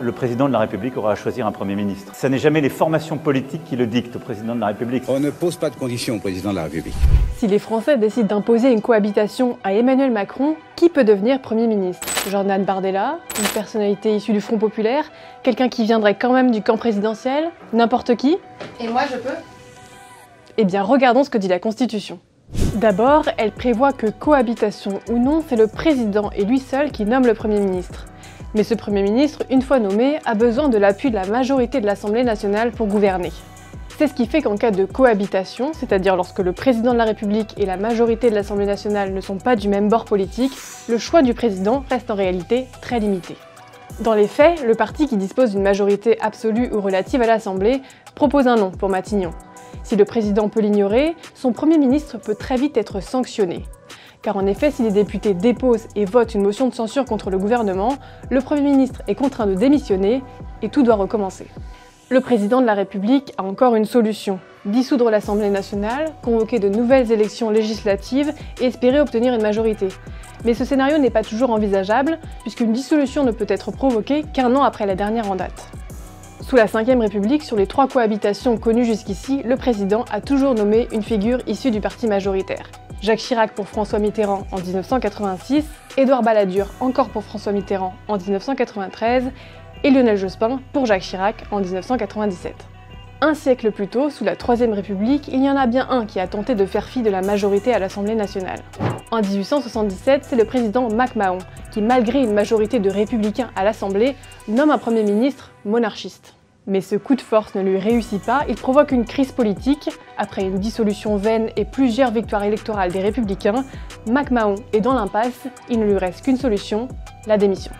Le président de la République aura à choisir un Premier ministre. Ce n'est jamais les formations politiques qui le dictent au président de la République. On ne pose pas de conditions au président de la République. Si les Français décident d'imposer une cohabitation à Emmanuel Macron, qui peut devenir Premier ministre? Jordan Bardella, une personnalité issue du Front Populaire, quelqu'un qui viendrait quand même du camp présidentiel, n'importe qui? Et moi je peux? Eh bien regardons ce que dit la Constitution. D'abord, elle prévoit que cohabitation ou non, c'est le président et lui seul qui nomme le Premier ministre. Mais ce Premier ministre, une fois nommé, a besoin de l'appui de la majorité de l'Assemblée nationale pour gouverner. C'est ce qui fait qu'en cas de cohabitation, c'est-à-dire lorsque le président de la République et la majorité de l'Assemblée nationale ne sont pas du même bord politique, le choix du président reste en réalité très limité. Dans les faits, le parti qui dispose d'une majorité absolue ou relative à l'Assemblée propose un nom pour Matignon. Si le président peut l'ignorer, son Premier ministre peut très vite être sanctionné. Car en effet, si les députés déposent et votent une motion de censure contre le gouvernement, le Premier ministre est contraint de démissionner et tout doit recommencer. Le président de la République a encore une solution: dissoudre l'Assemblée nationale, convoquer de nouvelles élections législatives et espérer obtenir une majorité. Mais ce scénario n'est pas toujours envisageable, puisqu'une dissolution ne peut être provoquée qu'un an après la dernière en date. Sous la Ve République, sur les 3 cohabitations connues jusqu'ici, le président a toujours nommé une figure issue du parti majoritaire. Jacques Chirac pour François Mitterrand en 1986, Édouard Balladur encore pour François Mitterrand en 1993 et Lionel Jospin pour Jacques Chirac en 1997. Un siècle plus tôt, sous la Troisième République, il y en a bien un qui a tenté de faire fi de la majorité à l'Assemblée nationale. En 1877, c'est le président MacMahon qui, malgré une majorité de républicains à l'Assemblée, nomme un Premier ministre monarchiste. Mais ce coup de force ne lui réussit pas, il provoque une crise politique. Après une dissolution vaine et plusieurs victoires électorales des Républicains, MacMahon est dans l'impasse, il ne lui reste qu'une solution, la démission.